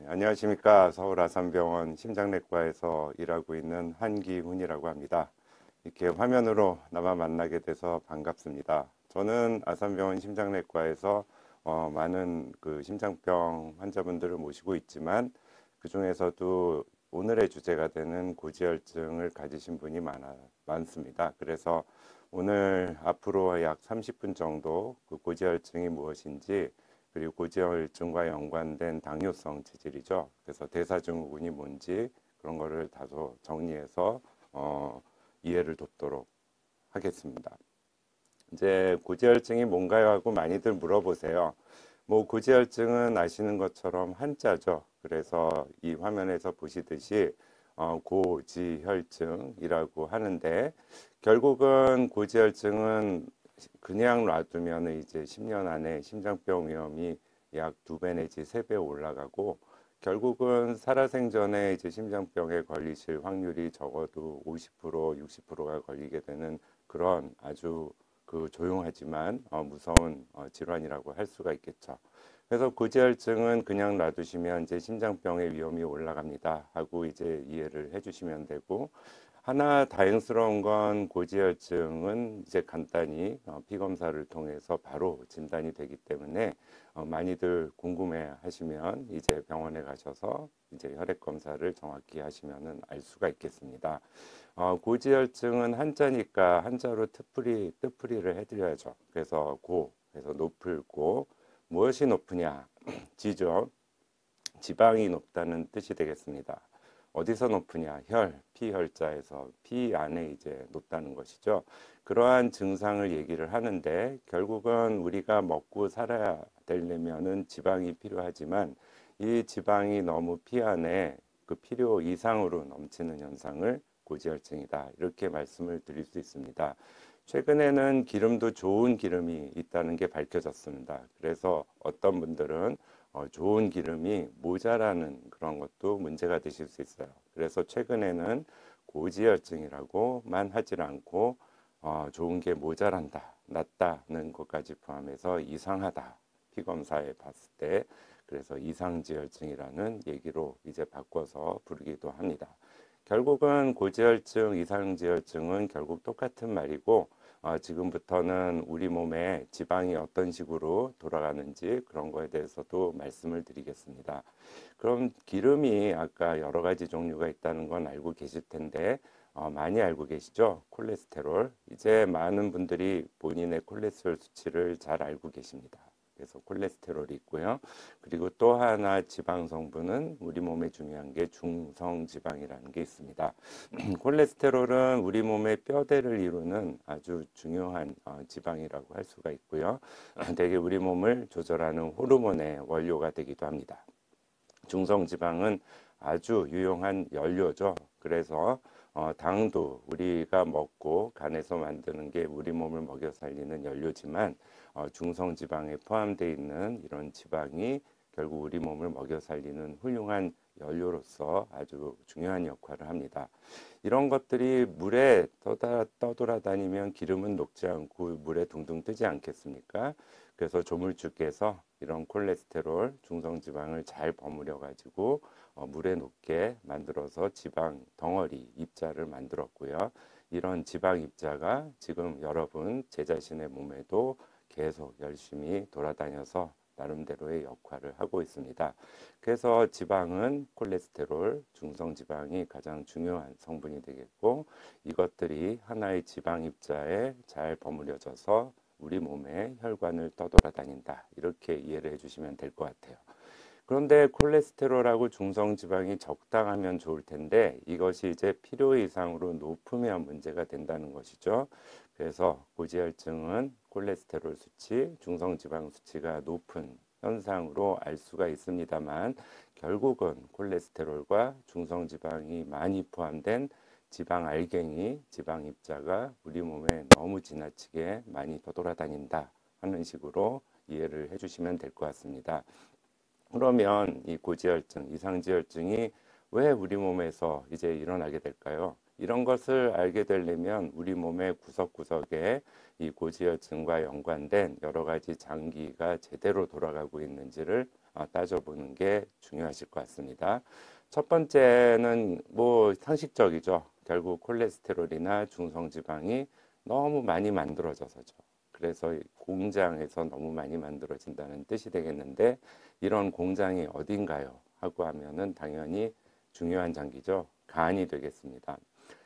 안녕하십니까. 서울 아산병원 심장내과에서 일하고 있는 한기훈이라고 합니다. 이렇게 화면으로 나만 만나게 돼서 반갑습니다. 저는 아산병원 심장내과에서 많은 심장병 환자분들을 모시고 있지만 그 중에서도 오늘의 주제가 되는 고지혈증을 가지신 분이 많습니다. 그래서 오늘 앞으로 약 30분 정도 그 고지혈증이 무엇인지, 그리고 고지혈증과 연관된 당뇨성 체질이죠. 그래서 대사증후군이 뭔지 그런 거를 다소 정리해서 이해를 돕도록 하겠습니다. 이제 고지혈증이 뭔가요 하고 많이들 물어보세요. 뭐 고지혈증은 아시는 것처럼 한자죠. 그래서 이 화면에서 보시듯이 고지혈증이라고 하는데, 결국은 고지혈증은 그냥 놔두면 이제 10년 안에 심장병 위험이 약 2배 내지 3배 올라가고, 결국은 살아생전에 이제 심장병에 걸리실 확률이 적어도 50%, 60%가 걸리게 되는 그런 아주 조용하지만 무서운 질환이라고 할 수가 있겠죠. 그래서 고지혈증은 그냥 놔두시면 이제 심장병의 위험이 올라갑니다 하고 이제 이해를 해주시면 되고, 하나 다행스러운 건 고지혈증은 이제 간단히 피 검사를 통해서 바로 진단이 되기 때문에 많이들 궁금해 하시면 이제 병원에 가셔서 이제 혈액 검사를 정확히 하시면은 알 수가 있겠습니다. 고지혈증은 한자니까 한자로 뜻풀이를 해드려야죠. 그래서 그래서 높을 고, 무엇이 높으냐? 지죠. 지방이 높다는 뜻이 되겠습니다. 어디서 높으냐? 피혈자에서 피 안에 이제 높다는 것이죠. 그러한 증상을 얘기를 하는데, 결국은 우리가 먹고 살아야 되려면은 지방이 필요하지만 이 지방이 너무 피 안에 그 필요 이상으로 넘치는 현상을 고지혈증이다, 이렇게 말씀을 드릴 수 있습니다. 최근에는 기름도 좋은 기름이 있다는 게 밝혀졌습니다. 그래서 어떤 분들은 좋은 기름이 모자라는 그런 것도 문제가 되실 수 있어요. 그래서 최근에는 고지혈증이라고만 하질 않고 좋은 게 모자란다, 낮다는 것까지 포함해서 이상하다, 피검사에 봤을 때, 그래서 이상지혈증이라는 얘기로 이제 바꿔서 부르기도 합니다. 결국은 고지혈증, 이상지혈증은 결국 똑같은 말이고, 지금부터는 우리 몸에 지방이 어떤 식으로 돌아가는지 그런 거에 대해서도 말씀을 드리겠습니다. 그럼 기름이 아까 여러 가지 종류가 있다는 건 알고 계실 텐데, 많이 알고 계시죠? 콜레스테롤. 이제 많은 분들이 본인의 콜레스테롤 수치를 잘 알고 계십니다. 그래서 콜레스테롤이 있고요. 그리고 또 하나 지방 성분은 우리 몸에 중요한 게 중성지방이라는 게 있습니다. 콜레스테롤은 우리 몸의 뼈대를 이루는 아주 중요한 지방이라고 할 수가 있고요. 되게 우리 몸을 조절하는 호르몬의 원료가 되기도 합니다. 중성지방은 아주 유용한 연료죠. 그래서 당도 우리가 먹고 간에서 만드는 게 우리 몸을 먹여 살리는 연료지만, 중성지방에 포함되어 있는 이런 지방이 결국 우리 몸을 먹여 살리는 훌륭한 연료로서 아주 중요한 역할을 합니다. 이런 것들이 물에 떠돌아다니면 기름은 녹지 않고 물에 둥둥 뜨지 않겠습니까? 그래서 조물주께서 이런 콜레스테롤, 중성지방을 잘 버무려 가지고 물에 녹게 만들어서 지방 덩어리 입자를 만들었고요. 이런 지방 입자가 지금 여러분 제 자신의 몸에도 계속 열심히 돌아다녀서 나름대로의 역할을 하고 있습니다. 그래서 지방은 콜레스테롤, 중성지방이 가장 중요한 성분이 되겠고, 이것들이 하나의 지방 입자에 잘 버무려져서 우리 몸의 혈관을 떠돌아다닌다, 이렇게 이해를 해주시면 될 것 같아요. 그런데 콜레스테롤하고 중성지방이 적당하면 좋을 텐데, 이것이 이제 필요 이상으로 높으면 문제가 된다는 것이죠. 그래서 고지혈증은 콜레스테롤 수치, 중성지방 수치가 높은 현상으로 알 수가 있습니다만, 결국은 콜레스테롤과 중성지방이 많이 포함된 지방 알갱이, 지방 입자가 우리 몸에 너무 지나치게 많이 떠돌아다닌다 하는 식으로 이해를 해주시면 될 것 같습니다. 그러면 이 고지혈증, 이상지혈증이 왜 우리 몸에서 이제 일어나게 될까요? 이런 것을 알게 되려면 우리 몸의 구석구석에 이 고지혈증과 연관된 여러 가지 장기가 제대로 돌아가고 있는지를 따져보는 게 중요하실 것 같습니다. 첫 번째는 뭐 상식적이죠. 결국 콜레스테롤이나 중성지방이 너무 많이 만들어져서죠. 그래서 공장에서 너무 많이 만들어진다는 뜻이 되겠는데, 이런 공장이 어딘가요? 하고 하면은 당연히 중요한 장기죠. 간이 되겠습니다.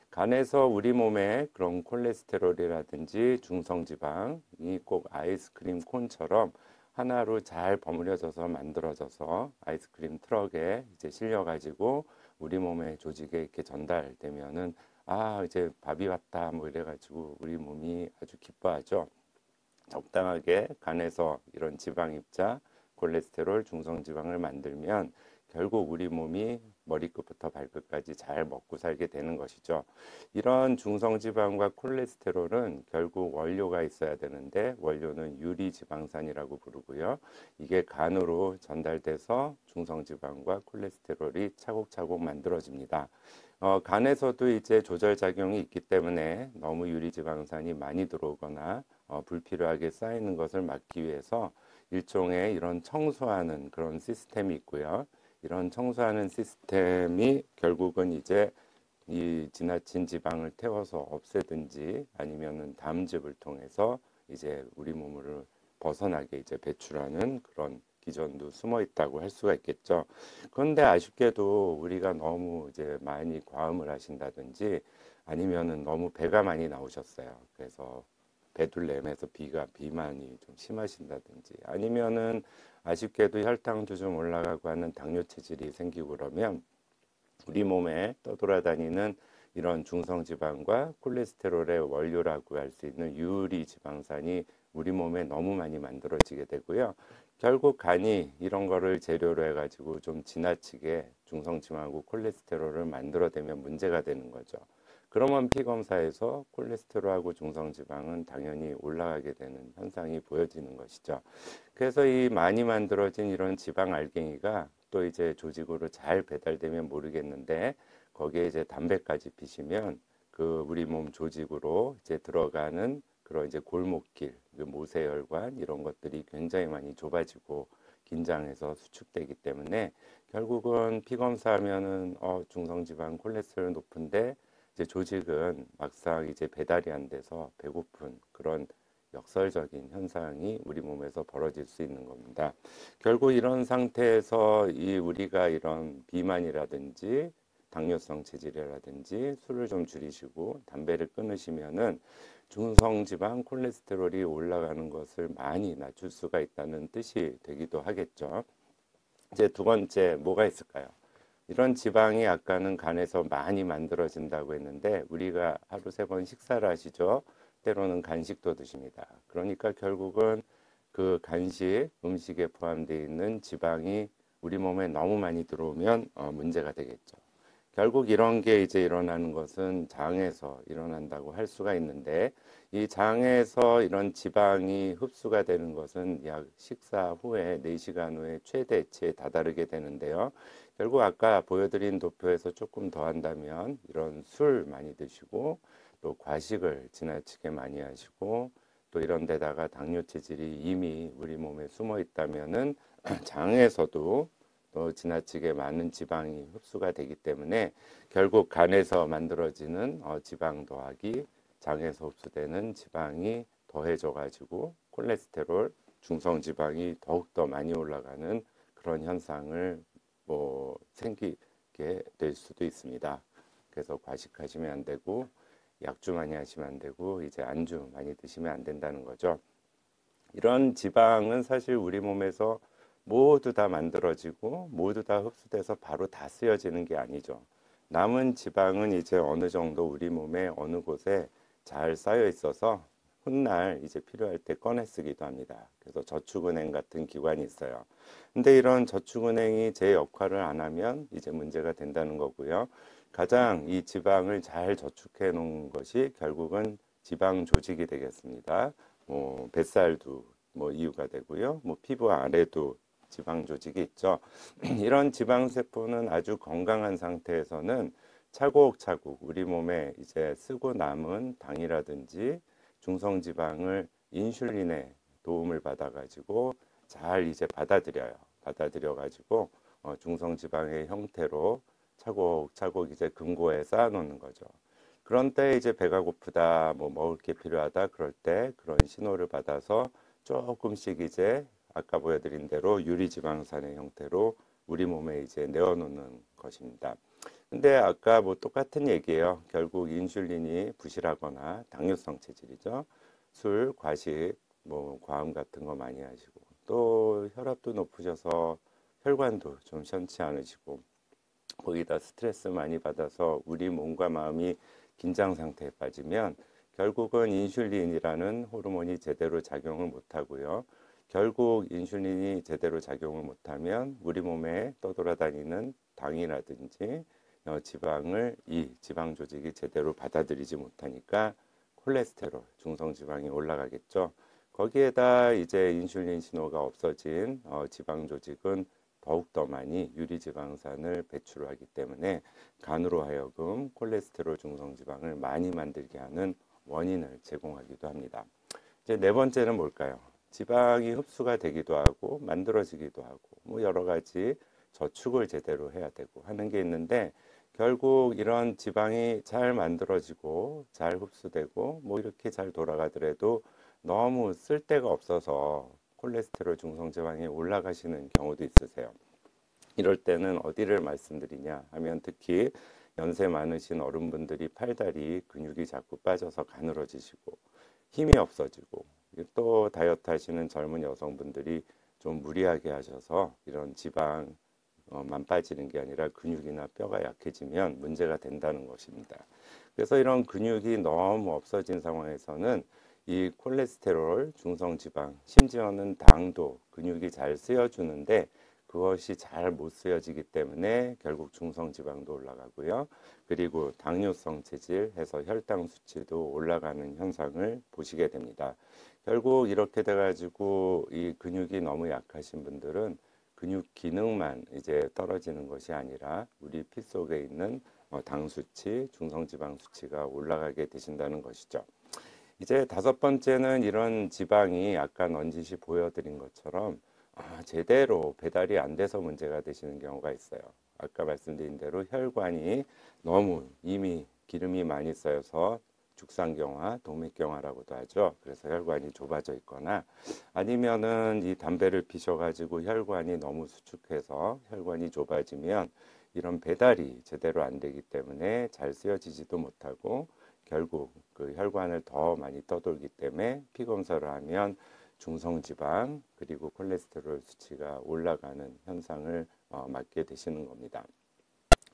간에서 우리 몸에 그런 콜레스테롤이라든지 중성지방이 꼭 아이스크림 콘처럼 하나로 잘 버무려져서 만들어져서 아이스크림 트럭에 이제 실려가지고 우리 몸의 조직에 이렇게 전달되면은 이제 밥이 왔다 뭐 이래가지고 우리 몸이 아주 기뻐하죠. 적당하게 간에서 이런 지방 입자, 콜레스테롤, 중성지방을 만들면 결국 우리 몸이 머리끝부터 발끝까지 잘 먹고 살게 되는 것이죠. 이런 중성지방과 콜레스테롤은 결국 원료가 있어야 되는데, 원료는 유리지방산이라고 부르고요. 이게 간으로 전달돼서 중성지방과 콜레스테롤이 차곡차곡 만들어집니다. 간에서도 이제 조절작용이 있기 때문에 너무 유리지방산이 많이 들어오거나 불필요하게 쌓이는 것을 막기 위해서 일종의 이런 청소하는 그런 시스템이 있고요. 이런 청소하는 시스템이 결국은 이제 이 지나친 지방을 태워서 없애든지 아니면은 담즙을 통해서 이제 우리 몸을 벗어나게 이제 배출하는 그런 기전도 숨어 있다고 할 수가 있겠죠. 그런데 아쉽게도 우리가 너무 이제 많이 과음을 하신다든지 아니면은 너무 배가 많이 나오셨어요. 그래서 배둘렘에서 비만이 좀 심하신다든지 아니면은 아쉽게도 혈당도 좀 올라가고 하는 당뇨 체질이 생기고 그러면 우리 몸에 떠돌아다니는 이런 중성지방과 콜레스테롤의 원료라고 할 수 있는 유리지방산이 우리 몸에 너무 많이 만들어지게 되고요. 결국 간이 이런 거를 재료로 해가지고 좀 지나치게 중성지방하고 콜레스테롤을 만들어내면 문제가 되는 거죠. 그러면 피검사에서 콜레스테롤하고 중성지방은 당연히 올라가게 되는 현상이 보여지는 것이죠. 그래서 이 많이 만들어진 이런 지방 알갱이가 또 이제 조직으로 잘 배달되면 모르겠는데, 거기에 이제 담배까지 피시면 그 우리 몸 조직으로 이제 들어가는 그런 이제 골목길, 그 모세혈관 이런 것들이 굉장히 많이 좁아지고 긴장해서 수축되기 때문에 결국은 피검사하면은 중성지방 콜레스테롤 높은데 이제 조직은 막상 이제 배달이 안 돼서 배고픈 그런 역설적인 현상이 우리 몸에서 벌어질 수 있는 겁니다. 결국 이런 상태에서 우리가 이런 비만이라든지 당뇨성 체질이라든지 술을 좀 줄이시고 담배를 끊으시면은 중성지방 콜레스테롤이 올라가는 것을 많이 낮출 수가 있다는 뜻이 되기도 하겠죠. 이제 두 번째 뭐가 있을까요? 이런 지방이 아까는 간에서 많이 만들어진다고 했는데 우리가 하루 3번 식사를 하시죠. 때로는 간식도 드십니다. 그러니까 결국은 그 간식, 음식에 포함되어 있는 지방이 우리 몸에 너무 많이 들어오면 문제가 되겠죠. 결국 이런 게 이제 일어나는 것은 장에서 일어난다고 할 수가 있는데, 이 장에서 이런 지방이 흡수가 되는 것은 약 식사 후에 4시간 후에 최대치에 다다르게 되는데요. 결국 아까 보여드린 도표에서 조금 더 한다면 이런 술 많이 드시고 또 과식을 지나치게 많이 하시고 또 이런 데다가 당뇨 체질이 이미 우리 몸에 숨어 있다면은 장에서도 또 지나치게 많은 지방이 흡수가 되기 때문에 결국 간에서 만들어지는 지방 더하기 장에서 흡수되는 지방이 더해져 가지고 콜레스테롤, 중성지방이 더욱더 많이 올라가는 그런 현상을 생기게 될 수도 있습니다. 그래서 과식하시면 안 되고 약주 많이 하시면 안 되고 이제 안주 많이 드시면 안 된다는 거죠. 이런 지방은 사실 우리 몸에서 모두 다 만들어지고 모두 다 흡수돼서 바로 다 쓰여지는 게 아니죠. 남은 지방은 이제 어느 정도 우리 몸에 어느 곳에 잘 쌓여 있어서 훗날 이제 필요할 때 꺼내 쓰기도 합니다. 그래서 저축은행 같은 기관이 있어요. 근데 이런 저축은행이 제 역할을 안 하면 이제 문제가 된다는 거고요. 가장 이 지방을 잘 저축해 놓은 것이 결국은 지방 조직이 되겠습니다. 뱃살도 이유가 되고요. 피부 아래도 지방 조직이 있죠. 이런 지방 세포는 아주 건강한 상태에서는 차곡차곡 우리 몸에 이제 쓰고 남은 당이라든지 중성지방을 인슐린의 도움을 받아 가지고 잘 이제 받아들여요. 받아들여 가지고 중성지방의 형태로 차곡차곡 이제 금고에 쌓아 놓는 거죠. 그런 때 이제 배가 고프다, 뭐 먹을 게 필요하다 그럴 때 그런 신호를 받아서 조금씩 이제 아까 보여드린 대로 유리지방산의 형태로 우리 몸에 이제 내어놓는 것입니다. 근데 아까 뭐 똑같은 얘기예요. 결국 인슐린이 부실하거나 당뇨성 체질이죠. 술, 과식, 뭐 과음 같은 거 많이 하시고 또 혈압도 높으셔서 혈관도 좀 시원치 않으시고 거기다 스트레스 많이 받아서 우리 몸과 마음이 긴장 상태에 빠지면 결국은 인슐린이라는 호르몬이 제대로 작용을 못하고요. 결국 인슐린이 제대로 작용을 못하면 우리 몸에 떠돌아다니는 당이라든지 지방을 이 지방 조직이 제대로 받아들이지 못하니까 콜레스테롤, 중성지방이 올라가겠죠. 거기에다 이제 인슐린 신호가 없어진 지방 조직은 더욱더 많이 유리지방산을 배출하기 때문에 간으로 하여금 콜레스테롤 중성지방을 많이 만들게 하는 원인을 제공하기도 합니다. 이제 네 번째는 뭘까요? 지방이 흡수가 되기도 하고 만들어지기도 하고 뭐 여러 가지 저축을 제대로 해야 되고 하는 게 있는데 결국 이런 지방이 잘 만들어지고 잘 흡수되고 뭐 이렇게 잘 돌아가더라도 너무 쓸 데가 없어서 콜레스테롤 중성지방이 올라가시는 경우도 있으세요. 이럴 때는 어디를 말씀드리냐 하면 특히 연세 많으신 어른분들이 팔다리 근육이 자꾸 빠져서 가늘어지시고 힘이 없어지고 또 다이어트 하시는 젊은 여성분들이 좀 무리하게 하셔서 이런 지방만 빠지는 게 아니라 근육이나 뼈가 약해지면 문제가 된다는 것입니다. 그래서 이런 근육이 너무 없어진 상황에서는 이 콜레스테롤, 중성지방, 심지어는 당도 근육이 잘 쓰여주는데 그것이 잘 못 쓰여지기 때문에 결국 중성지방도 올라가고요. 그리고 당뇨성 체질 해서 혈당 수치도 올라가는 현상을 보시게 됩니다. 결국 이렇게 돼가지고 이 근육이 너무 약하신 분들은 근육 기능만 이제 떨어지는 것이 아니라 우리 피 속에 있는 당 수치, 중성지방 수치가 올라가게 되신다는 것이죠. 이제 다섯 번째는 이런 지방이 아까 넌지시 보여드린 것처럼 제대로 배달이 안 돼서 문제가 되시는 경우가 있어요. 아까 말씀드린 대로 혈관이 너무 이미 기름이 많이 쌓여서 죽상경화, 동맥경화라고도 하죠. 그래서 혈관이 좁아져 있거나 아니면은 이 담배를 피셔가지고 혈관이 너무 수축해서 혈관이 좁아지면 이런 배달이 제대로 안 되기 때문에 잘 쓰여지지도 못하고 결국 그 혈관을 더 많이 떠돌기 때문에 피 검사를 하면 중성지방 그리고 콜레스테롤 수치가 올라가는 현상을 맞게 되시는 겁니다.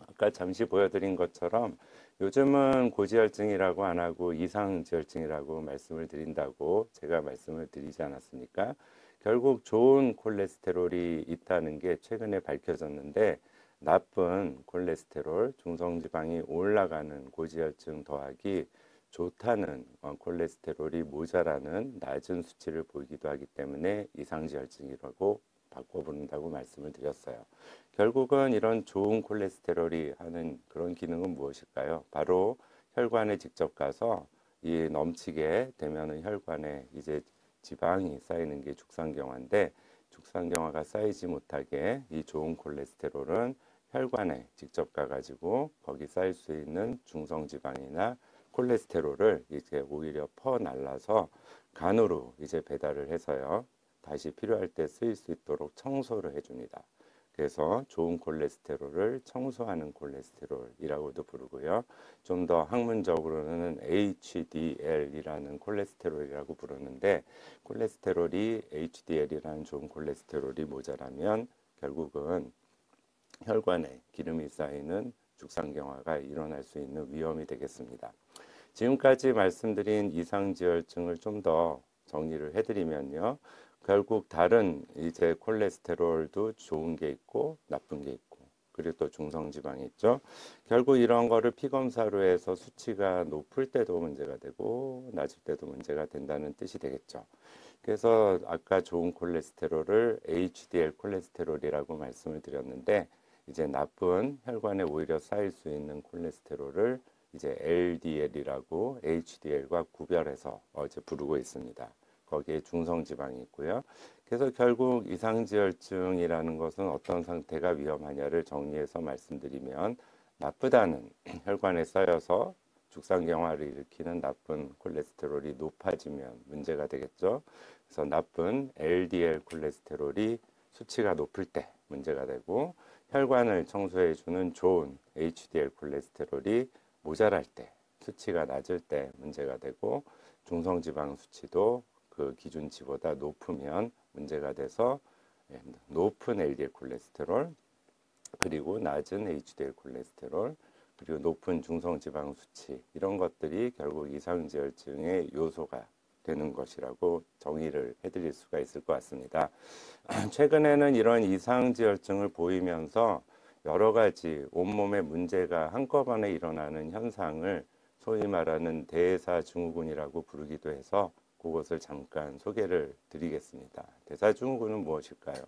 아까 잠시 보여드린 것처럼 요즘은 고지혈증이라고 안 하고 이상지혈증이라고 말씀을 드린다고 제가 말씀을 드리지 않았습니까? 결국 좋은 콜레스테롤이 있다는 게 최근에 밝혀졌는데 나쁜 콜레스테롤, 중성지방이 올라가는 고지혈증 더하기 좋다는 콜레스테롤이 모자라는 낮은 수치를 보이기도 하기 때문에 이상지혈증이라고 바꿔 부른다고 말씀을 드렸어요. 결국은 이런 좋은 콜레스테롤이 하는 그런 기능은 무엇일까요? 바로 혈관에 직접 가서 이 넘치게 되면은 혈관에 이제 지방이 쌓이는 게 죽상경화인데 죽상경화가 쌓이지 못하게 이 좋은 콜레스테롤은 혈관에 직접 가가지고 거기 쌓일 수 있는 중성지방이나 콜레스테롤을 이제 오히려 퍼날라서 간으로 이제 배달을 해서요. 다시 필요할 때 쓰일 수 있도록 청소를 해줍니다. 그래서 좋은 콜레스테롤을 청소하는 콜레스테롤이라고도 부르고요. 좀 더 학문적으로는 HDL이라는 콜레스테롤이라고 부르는데 콜레스테롤이 HDL이라는 좋은 콜레스테롤이 모자라면 결국은 혈관에 기름이 쌓이는 죽상경화가 일어날 수 있는 위험이 되겠습니다. 지금까지 말씀드린 이상지혈증을 좀 더 정리를 해드리면요. 결국 다른 이제 콜레스테롤도 좋은 게 있고 나쁜 게 있고 그리고 또 중성지방이 있죠. 결국 이런 거를 피검사로 해서 수치가 높을 때도 문제가 되고 낮을 때도 문제가 된다는 뜻이 되겠죠. 그래서 아까 좋은 콜레스테롤을 HDL 콜레스테롤이라고 말씀을 드렸는데 이제 나쁜 혈관에 오히려 쌓일 수 있는 콜레스테롤을 이제 LDL이라고 HDL과 구별해서 이제 부르고 있습니다. 거기에 중성지방이 있고요. 그래서 결국 이상지혈증이라는 것은 어떤 상태가 위험하냐를 정리해서 말씀드리면 나쁘다는 혈관에 쌓여서 죽상경화를 일으키는 나쁜 콜레스테롤이 높아지면 문제가 되겠죠. 그래서 나쁜 LDL 콜레스테롤이 수치가 높을 때 문제가 되고 혈관을 청소해 주는 좋은 HDL 콜레스테롤이 모자랄 때 수치가 낮을 때 문제가 되고 중성지방 수치도 그 기준치보다 높으면 문제가 돼서 높은 LDL 콜레스테롤 그리고 낮은 HDL 콜레스테롤 그리고 높은 중성지방 수치 이런 것들이 결국 이상지혈증의 요소가 되는 것이라고 정의를 해드릴 수가 있을 것 같습니다. 최근에는 이런 이상지혈증을 보이면서 여러 가지 온몸에 문제가 한꺼번에 일어나는 현상을 소위 말하는 대사증후군이라고 부르기도 해서 그것을 잠깐 소개를 드리겠습니다. 대사증후군은 무엇일까요?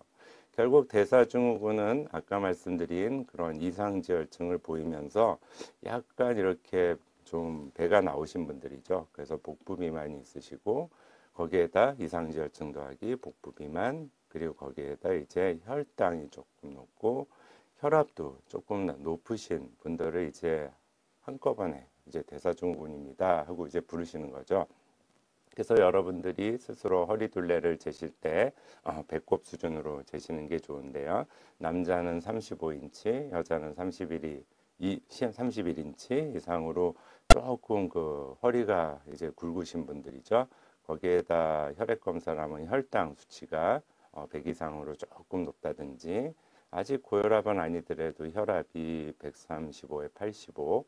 결국 대사증후군은 아까 말씀드린 그런 이상지혈증을 보이면서 약간 이렇게 좀 배가 나오신 분들이죠. 그래서 복부 비만이 있으시고 거기에다 이상지혈증 더하기 복부 비만 그리고 거기에다 이제 혈당이 조금 높고 혈압도 조금 높으신 분들을 이제 한꺼번에 이제 대사증후군입니다 하고 이제 부르시는 거죠. 그래서 여러분들이 스스로 허리둘레를 재실 때 배꼽 수준으로 재시는 게 좋은데요. 남자는 35인치, 여자는 31인치 이상으로 조금 그 허리가 이제 굵으신 분들이죠. 거기에다 혈액 검사를 하면 혈당 수치가 100 이상으로 조금 높다든지 아직 고혈압은 아니더라도 혈압이 135에 85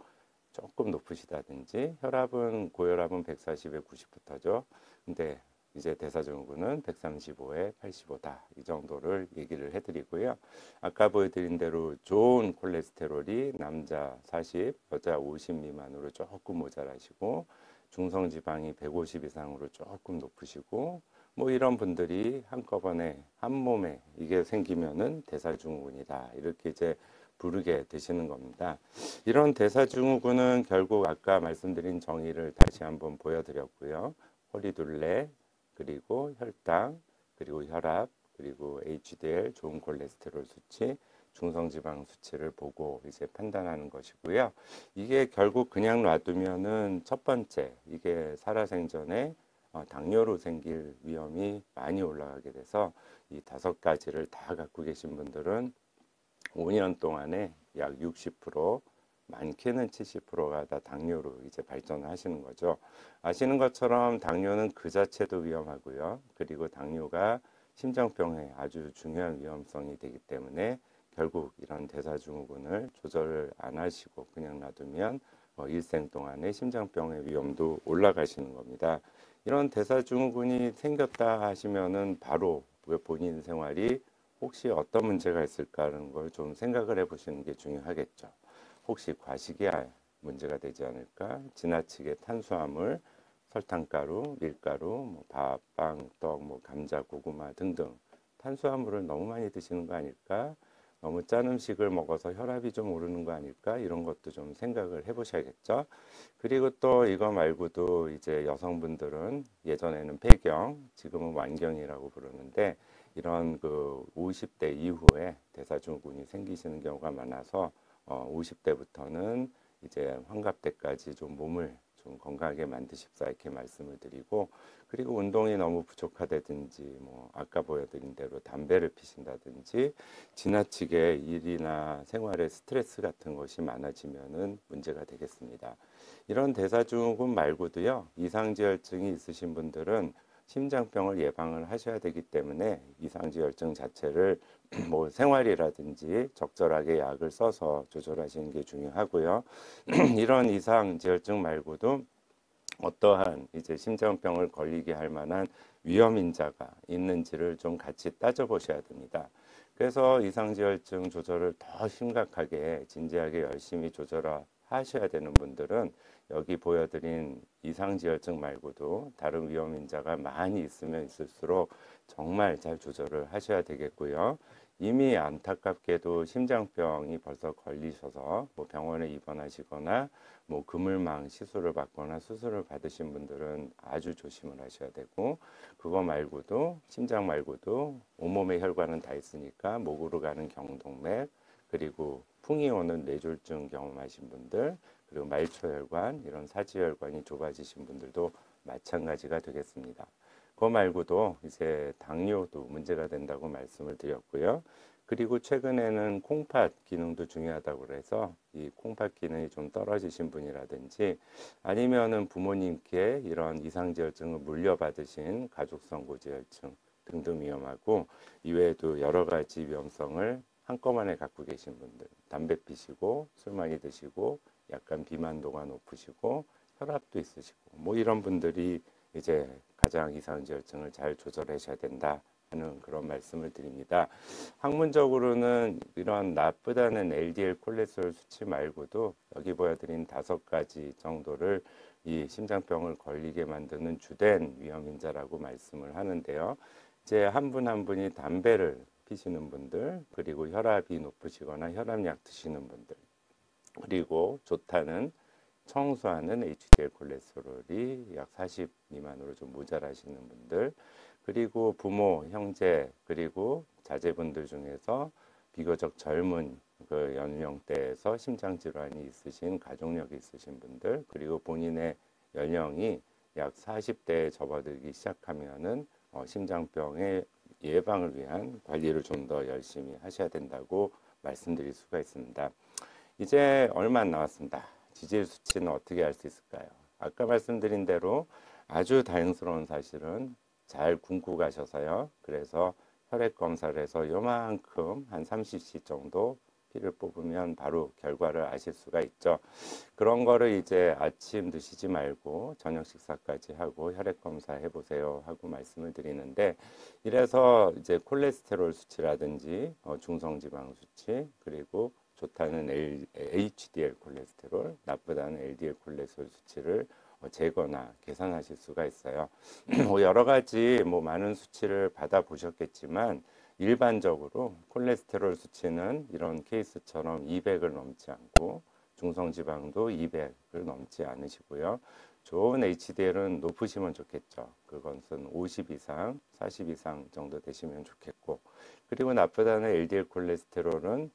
조금 높으시다든지 고혈압은 140에 90부터죠. 근데 이제 대사증후군은 135에 85다. 이 정도를 얘기를 해드리고요. 아까 보여드린 대로 좋은 콜레스테롤이 남자 40, 여자 50 미만으로 조금 모자라시고 중성지방이 150 이상으로 조금 높으시고 뭐 이런 분들이 한꺼번에 한 몸에 이게 생기면은 대사증후군이다. 이렇게 이제 부르게 되시는 겁니다. 이런 대사증후군은 결국 아까 말씀드린 정의를 다시 한번 보여드렸고요. 허리둘레, 그리고 혈당, 그리고 혈압, 그리고 HDL, 좋은 콜레스테롤 수치, 중성지방 수치를 보고 이제 판단하는 것이고요. 이게 결국 그냥 놔두면은 첫 번째, 이게 살아생전에 당뇨로 생길 위험이 많이 올라가게 돼서 이 5가지를 다 갖고 계신 분들은 5년 동안에 약 60%, 많게는 70%가 다 당뇨로 이제 발전을 하시는 거죠. 아시는 것처럼 당뇨는 그 자체도 위험하고요. 그리고 당뇨가 심장병에 아주 중요한 위험성이 되기 때문에 결국 이런 대사증후군을 조절을 안 하시고 그냥 놔두면 일생 동안에 심장병의 위험도 올라가시는 겁니다. 이런 대사증후군이 생겼다 하시면은 바로 본인 생활이 혹시 어떤 문제가 있을까라는 걸 좀 생각을 해보시는 게 중요하겠죠. 혹시 과식이 문제가 되지 않을까? 지나치게 탄수화물, 설탕가루, 밀가루, 뭐 밥, 빵, 떡, 뭐 감자, 고구마 등등 탄수화물을 너무 많이 드시는 거 아닐까? 너무 짠 음식을 먹어서 혈압이 좀 오르는 거 아닐까? 이런 것도 좀 생각을 해보셔야겠죠. 그리고 또 이거 말고도 이제 여성분들은 예전에는 폐경, 지금은 완경이라고 부르는데 이런 그 50대 이후에 대사증후군이 생기시는 경우가 많아서 50대부터는 이제 환갑 때까지 좀 몸을 좀 건강하게 만드십사 이렇게 말씀을 드리고 그리고 운동이 너무 부족하다든지 뭐 아까 보여드린 대로 담배를 피신다든지 지나치게 일이나 생활에 스트레스 같은 것이 많아지면은 문제가 되겠습니다. 이런 대사증후군 말고도요 이상지혈증이 있으신 분들은 심장병을 예방을 하셔야 되기 때문에 이상지혈증 자체를 뭐 생활이라든지 적절하게 약을 써서 조절하시는 게 중요하고요. 이런 이상지혈증 말고도 어떠한 이제 심장병을 걸리게 할 만한 위험 인자가 있는지를 좀 같이 따져보셔야 됩니다. 그래서 이상지혈증 조절을 더 심각하게 진지하게 열심히 조절하셔야 되는 분들은 여기 보여드린 이상지혈증 말고도 다른 위험 인자가 많이 있으면 있을수록 정말 잘 조절을 하셔야 되겠고요. 이미 안타깝게도 심장병이 벌써 걸리셔서 뭐 병원에 입원하시거나 뭐 그물망 시술을 받거나 수술을 받으신 분들은 아주 조심을 하셔야 되고, 그거 말고도 심장 말고도 온몸의 혈관은 다 있으니까 목으로 가는 경동맥, 그리고 풍이 오는 뇌졸중 경험하신 분들, 그리고 말초혈관, 이런 사지혈관이 좁아지신 분들도 마찬가지가 되겠습니다. 그거 말고도 이제 당뇨도 문제가 된다고 말씀을 드렸고요. 그리고 최근에는 콩팥 기능도 중요하다고 해서 이 콩팥 기능이 좀 떨어지신 분이라든지, 아니면은 부모님께 이런 이상지혈증을 물려받으신 가족성 고지혈증 등등 위험하고, 이외에도 여러 가지 위험성을 한꺼번에 갖고 계신 분들, 담배 피시고 술 많이 드시고 약간 비만도가 높으시고 혈압도 있으시고 뭐 이런 분들이 이제 가장 이상지혈증을 잘 조절하셔야 된다 하는 그런 말씀을 드립니다. 학문적으로는 이런 나쁘다는 LDL 콜레스테롤 수치 말고도 여기 보여드린 5가지 정도를 이 심장병을 걸리게 만드는 주된 위험인자라고 말씀을 하는데요. 이제 한 분 한 분이 담배를 피시는 분들, 그리고 혈압이 높으시거나 혈압약 드시는 분들, 그리고 좋다는 청소하는 HDL 콜레스테롤이 약 40 미만으로 좀 모자라시는 분들, 그리고 부모, 형제, 그리고 자제분들 중에서 비교적 젊은 그 연령대에서 심장 질환이 있으신, 가족력이 있으신 분들, 그리고 본인의 연령이 약 40대에 접어들기 시작하면은 심장병의 예방을 위한 관리를 좀 더 열심히 하셔야 된다고 말씀드릴 수가 있습니다. 이제 얼마 안 남았습니다. 지질 수치는 어떻게 할 수 있을까요? 아까 말씀드린 대로 아주 다행스러운 사실은 잘 굶고 가셔서요. 그래서 혈액 검사를 해서 요만큼 한 30cc 정도 피를 뽑으면 바로 결과를 아실 수가 있죠. 그런 거를 이제 아침 드시지 말고 저녁 식사까지 하고 혈액 검사 해보세요 하고 말씀을 드리는데, 이래서 이제 콜레스테롤 수치라든지 중성지방 수치, 그리고 좋다는 HDL 콜레스테롤, 나쁘다는 LDL 콜레스테롤 수치를 재거나 계산하실 수가 있어요. 뭐 여러 가지 뭐 많은 수치를 받아 보셨겠지만 일반적으로 콜레스테롤 수치는 이런 케이스처럼 200을 넘지 않고, 중성지방도 200을 넘지 않으시고요. 좋은 HDL은 높으시면 좋겠죠. 그것은 50 이상, 40 이상 정도 되시면 좋겠고, 그리고 나쁘다는 LDL 콜레스테롤은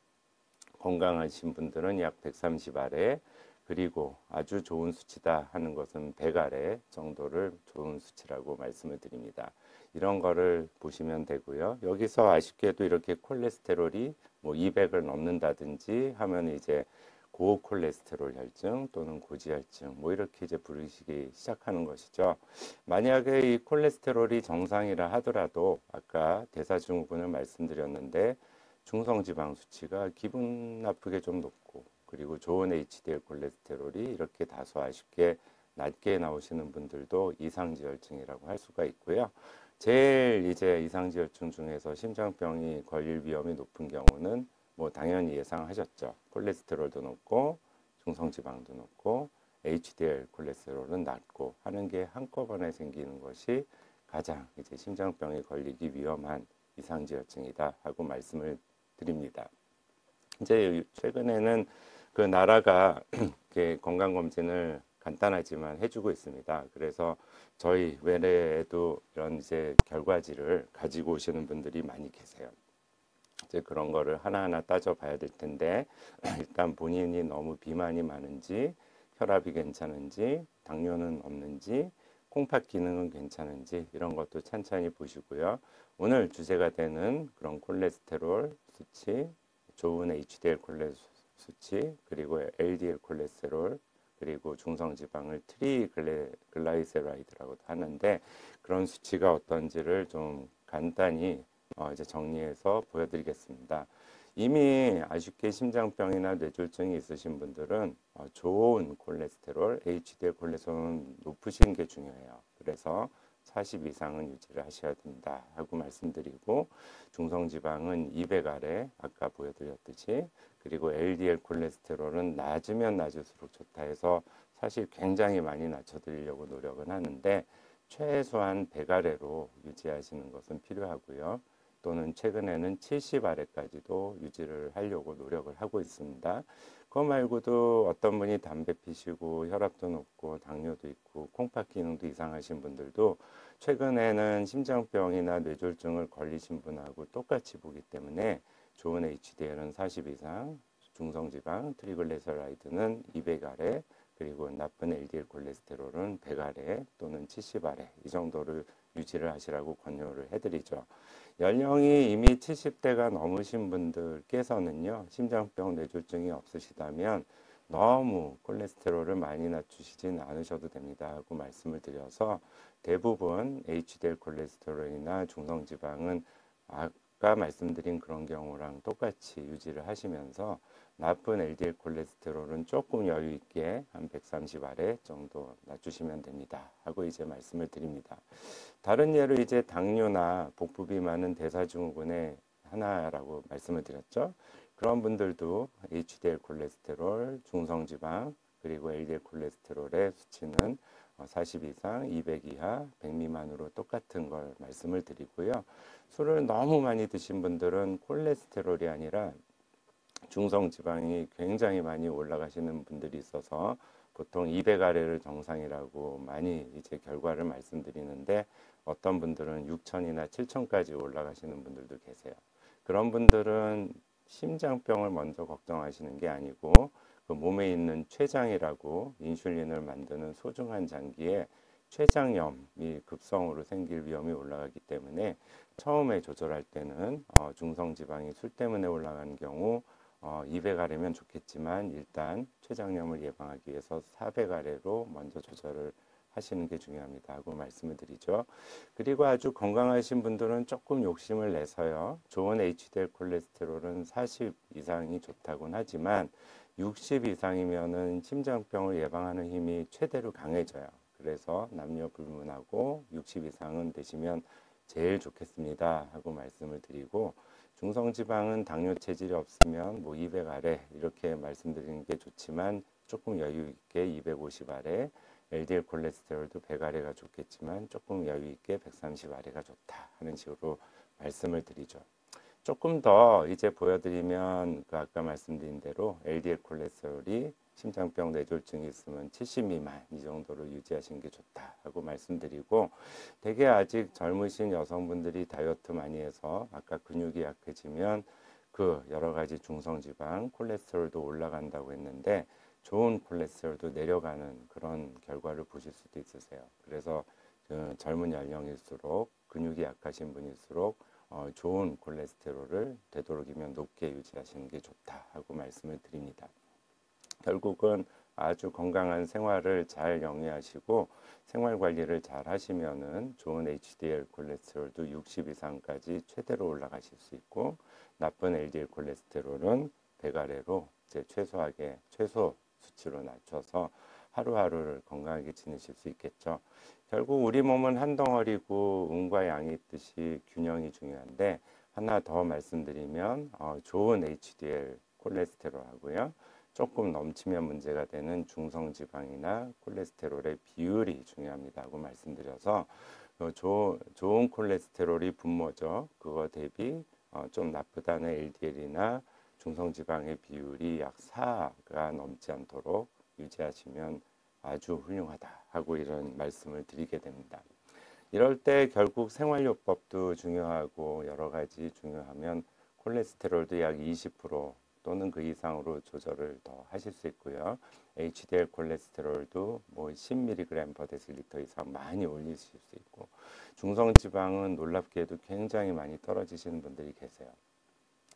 건강하신 분들은 약 130 아래, 그리고 아주 좋은 수치다 하는 것은 100 아래 정도를 좋은 수치라고 말씀을 드립니다. 이런 거를 보시면 되고요. 여기서 아쉽게도 이렇게 콜레스테롤이 뭐 200을 넘는다든지 하면 이제 고콜레스테롤 혈증 또는 고지혈증 뭐 이렇게 이제 부르시기 시작하는 것이죠. 만약에 이 콜레스테롤이 정상이라 하더라도 아까 대사증후군을 말씀드렸는데 중성지방 수치가 기분 나쁘게 좀 높고, 그리고 좋은 HDL 콜레스테롤이 이렇게 다소 아쉽게 낮게 나오시는 분들도 이상지혈증이라고 할 수가 있고요. 제일 이제 이상지혈증 중에서 심장병이 걸릴 위험이 높은 경우는 뭐 당연히 예상하셨죠. 콜레스테롤도 높고 중성지방도 높고 HDL 콜레스테롤은 낮고 하는 게 한꺼번에 생기는 것이 가장 이제 심장병에 걸리기 위험한 이상지혈증이다 하고 말씀을 드립니다. 이제 최근에는 그 나라가 건강검진을 간단하지만 해주고 있습니다. 그래서 저희 외래에도 이런 이제 결과지를 가지고 오시는 분들이 많이 계세요. 이제 그런 거를 하나하나 따져봐야 될 텐데, 일단 본인이 너무 비만이 많은지, 혈압이 괜찮은지, 당뇨는 없는지, 콩팥 기능은 괜찮은지 이런 것도 찬찬히 보시고요. 오늘 주제가 되는 그런 콜레스테롤 수치, 좋은 HDL 콜레스테롤 수치, 그리고 LDL 콜레스테롤, 그리고 중성지방을 트리글라이세라이드라고 하는데, 그런 수치가 어떤지를 좀 간단히 이제 정리해서 보여드리겠습니다. 이미 아쉽게 심장병이나 뇌졸중이 있으신 분들은 좋은 콜레스테롤, HDL 콜레스테롤은 높으신 게 중요해요. 그래서 40 이상은 유지를 하셔야 된다 하고 말씀드리고, 중성지방은 200 아래 아까 보여드렸듯이, 그리고 LDL 콜레스테롤은 낮으면 낮을수록 좋다 해서 사실 굉장히 많이 낮춰드리려고 노력은 하는데 최소한 100 아래로 유지하시는 것은 필요하고요. 또는 최근에는 70 아래까지도 유지를 하려고 노력을 하고 있습니다. 그거 말고도 어떤 분이 담배 피시고 혈압도 높고 당뇨도 있고 콩팥 기능도 이상하신 분들도 최근에는 심장병이나 뇌졸중을 걸리신 분하고 똑같이 보기 때문에 좋은 HDL은 40 이상, 중성지방, 트리글리세라이드는 200 아래, 그리고 나쁜 LDL 콜레스테롤은 100 아래 또는 70 아래 이 정도를 유지를 하시라고 권유를 해드리죠. 연령이 이미 70대가 넘으신 분들께서는요, 심장병 뇌졸중이 없으시다면 너무 콜레스테롤을 많이 낮추시진 않으셔도 됩니다 하고 말씀을 드려서 대부분 HDL 콜레스테롤이나 중성지방은 아까 말씀드린 그런 경우랑 똑같이 유지를 하시면서 나쁜 LDL 콜레스테롤은 조금 여유 있게 한 130 아래 정도 낮추시면 됩니다 하고 이제 말씀을 드립니다. 다른 예로 이제 당뇨나 복부 비만은 대사증후군의 하나라고 말씀을 드렸죠. 그런 분들도 HDL 콜레스테롤, 중성지방, 그리고 LDL 콜레스테롤의 수치는 40 이상, 200 이하, 100 미만으로 똑같은 걸 말씀을 드리고요. 술을 너무 많이 드신 분들은 콜레스테롤이 아니라 중성지방이 굉장히 많이 올라가시는 분들이 있어서 보통 200 아래를 정상이라고 많이 이제 결과를 말씀드리는데 어떤 분들은 6천이나 7천까지 올라가시는 분들도 계세요. 그런 분들은 심장병을 먼저 걱정하시는 게 아니고 그 몸에 있는 췌장이라고 인슐린을 만드는 소중한 장기에 췌장염이 급성으로 생길 위험이 올라가기 때문에 처음에 조절할 때는 중성지방이 술 때문에 올라가는 경우 200 아래면 좋겠지만 일단 췌장염을 예방하기 위해서 400 아래로 먼저 조절을 하시는 게 중요합니다 하고 말씀을 드리죠. 그리고 아주 건강하신 분들은 조금 욕심을 내서요. 좋은 HDL 콜레스테롤은 40 이상이 좋다고는 하지만 60 이상이면은 심장병을 예방하는 힘이 최대로 강해져요. 그래서 남녀 불문하고 60 이상은 되시면 제일 좋겠습니다 하고 말씀을 드리고 중성지방은 당뇨 체질이 없으면 뭐 200 아래 이렇게 말씀드리는 게 좋지만 조금 여유 있게 250 아래 LDL 콜레스테롤도 100 아래가 좋겠지만 조금 여유 있게 130 아래가 좋다 하는 식으로 말씀을 드리죠. 조금 더 이제 보여드리면 그 아까 말씀드린 대로 LDL 콜레스테롤이 심장병 뇌졸중이 있으면 70 미만 이 정도로 유지하시는 게 좋다 하고 말씀드리고 되게 아직 젊으신 여성분들이 다이어트 많이 해서 아까 근육이 약해지면 그 여러 가지 중성지방 콜레스테롤도 올라간다고 했는데 좋은 콜레스테롤도 내려가는 그런 결과를 보실 수도 있으세요. 그래서 젊은 연령일수록 근육이 약하신 분일수록 좋은 콜레스테롤을 되도록이면 높게 유지하시는 게 좋다 하고 말씀을 드립니다. 결국은 아주 건강한 생활을 잘 영위하시고 생활 관리를 잘 하시면은 좋은 HDL 콜레스테롤도 60 이상까지 최대로 올라가실 수 있고 나쁜 LDL 콜레스테롤은 100 아래로 이제 최소 수치로 낮춰서 하루하루를 건강하게 지내실 수 있겠죠. 결국 우리 몸은 한 덩어리고 음과 양이 있듯이 균형이 중요한데 하나 더 말씀드리면 좋은 HDL 콜레스테롤하고요. 조금 넘치면 문제가 되는 중성지방이나 콜레스테롤의 비율이 중요합니다 하고 말씀드려서 좋은 콜레스테롤이 분모죠. 그거 대비 좀 나쁘다는 LDL이나 중성지방의 비율이 약 4가 넘지 않도록 유지하시면 아주 훌륭하다 하고 이런 말씀을 드리게 됩니다. 이럴 때 결국 생활요법도 중요하고 여러 가지 중요하면 콜레스테롤도 약 20% 또는 그 이상으로 조절을 더 하실 수 있고요. HDL 콜레스테롤도 뭐 10mg/dL 이상 많이 올리실 수 있고 중성지방은 놀랍게도 굉장히 많이 떨어지시는 분들이 계세요.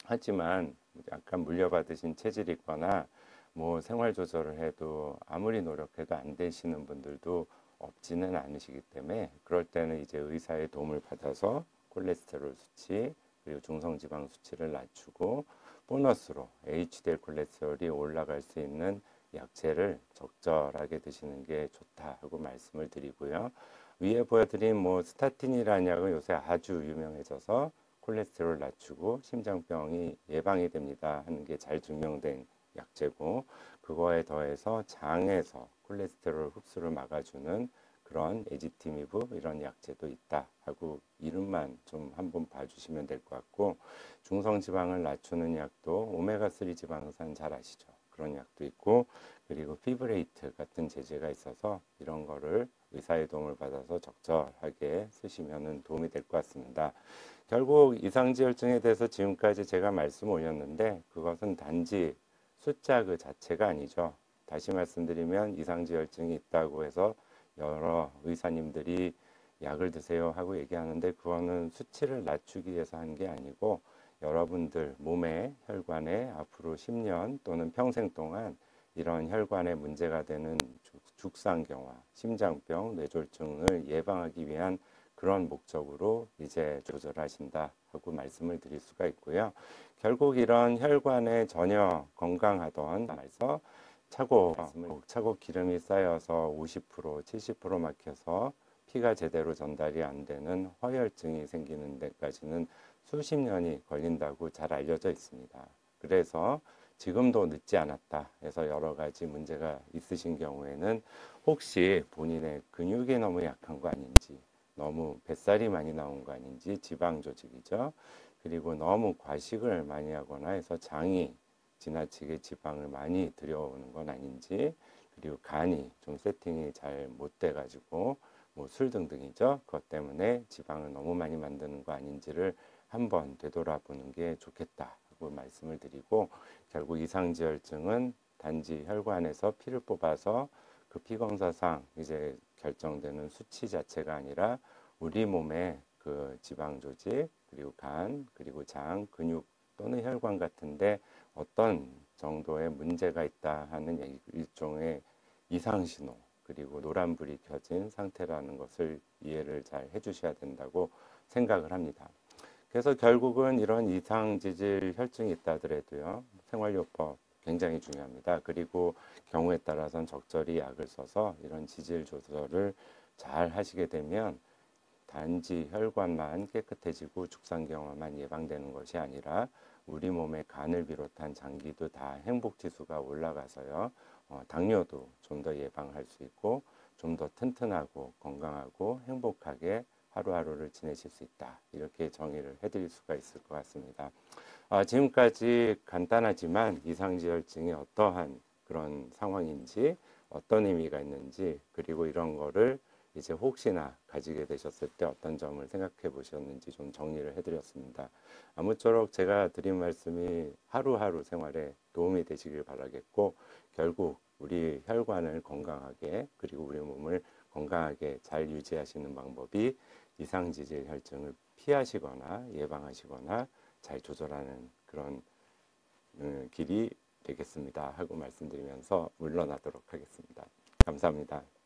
하지만 약간 물려받으신 체질이 있거나 뭐 생활 조절을 해도 아무리 노력해도 안 되시는 분들도 없지는 않으시기 때문에 그럴 때는 이제 의사의 도움을 받아서 콜레스테롤 수치 그리고 중성지방 수치를 낮추고 보너스로 HDL 콜레스테롤이 올라갈 수 있는 약제를 적절하게 드시는 게 좋다 하고 말씀을 드리고요. 위에 보여드린 뭐 스타틴이라는 약은 요새 아주 유명해져서 콜레스테롤 낮추고 심장병이 예방이 됩니다 하는 게 잘 증명된 약제고 그거에 더해서 장에서 콜레스테롤 흡수를 막아주는 그런 에지티미브 이런 약제도 있다 하고 이름만 좀 한번 봐주시면 될 것 같고, 중성지방을 낮추는 약도 오메가3 지방산 잘 아시죠? 그런 약도 있고, 그리고 피브레이트 같은 제제가 있어서 이런 거를 의사의 도움을 받아서 적절하게 쓰시면 도움이 될 것 같습니다. 결국 이상지혈증에 대해서 지금까지 제가 말씀 올렸는데 그것은 단지 숫자 그 자체가 아니죠. 다시 말씀드리면 이상지혈증이 있다고 해서 여러 의사님들이 약을 드세요 하고 얘기하는데 그거는 수치를 낮추기 위해서 한 게 아니고 여러분들 몸의 혈관에 앞으로 10년 또는 평생 동안 이런 혈관에 문제가 되는 죽상경화, 심장병, 뇌졸중을 예방하기 위한 그런 목적으로 이제 조절하신다 하고 말씀을 드릴 수가 있고요. 결국 이런 혈관에 전혀 건강하던 말서 차곡차곡 기름이 쌓여서 50%, 70% 막혀서 피가 제대로 전달이 안 되는 허혈증이 생기는 데까지는 수십 년이 걸린다고 잘 알려져 있습니다. 그래서 지금도 늦지 않았다 해서 여러 가지 문제가 있으신 경우에는 혹시 본인의 근육이 너무 약한 거 아닌지, 너무 뱃살이 많이 나온 거 아닌지, 지방 조직이죠. 그리고 너무 과식을 많이 하거나 해서 장이 지나치게 지방을 많이 들여오는 건 아닌지, 그리고 간이 좀 세팅이 잘 못 돼가지고 뭐 술 등등이죠. 그것 때문에 지방을 너무 많이 만드는 거 아닌지를 한번 되돌아보는 게 좋겠다 하고 말씀을 드리고, 결국 이상지혈증은 단지 혈관에서 피를 뽑아서 그 피검사상 이제 결정되는 수치 자체가 아니라 우리 몸의 그 지방 조직, 그리고 간, 그리고 장, 근육 또는 혈관 같은데 어떤 정도의 문제가 있다 하는 일종의 이상 신호, 그리고 노란불이 켜진 상태라는 것을 이해를 잘 해주셔야 된다고 생각을 합니다. 그래서 결국은 이런 이상지질 혈증이 있다 하더라도요, 생활요법 굉장히 중요합니다. 그리고 경우에 따라서는 적절히 약을 써서 이런 지질 조절을 잘 하시게 되면 단지 혈관만 깨끗해지고 죽상경화만 예방되는 것이 아니라 우리 몸의 간을 비롯한 장기도 다 행복지수가 올라가서요, 당뇨도 좀 더 예방할 수 있고 좀 더 튼튼하고 건강하고 행복하게 하루하루를 지내실 수 있다. 이렇게 정의를 해드릴 수가 있을 것 같습니다. 지금까지 간단하지만 이상지혈증이 어떠한 그런 상황인지, 어떤 의미가 있는지, 그리고 이런 거를 이제 혹시나 가지게 되셨을 때 어떤 점을 생각해 보셨는지 좀 정리를 해드렸습니다. 아무쪼록 제가 드린 말씀이 하루하루 생활에 도움이 되시길 바라겠고, 결국 우리 혈관을 건강하게, 그리고 우리 몸을 건강하게 잘 유지하시는 방법이 이상지질 혈증을 피하시거나 예방하시거나 잘 조절하는 그런 길이 되겠습니다 하고 말씀드리면서 물러나도록 하겠습니다. 감사합니다.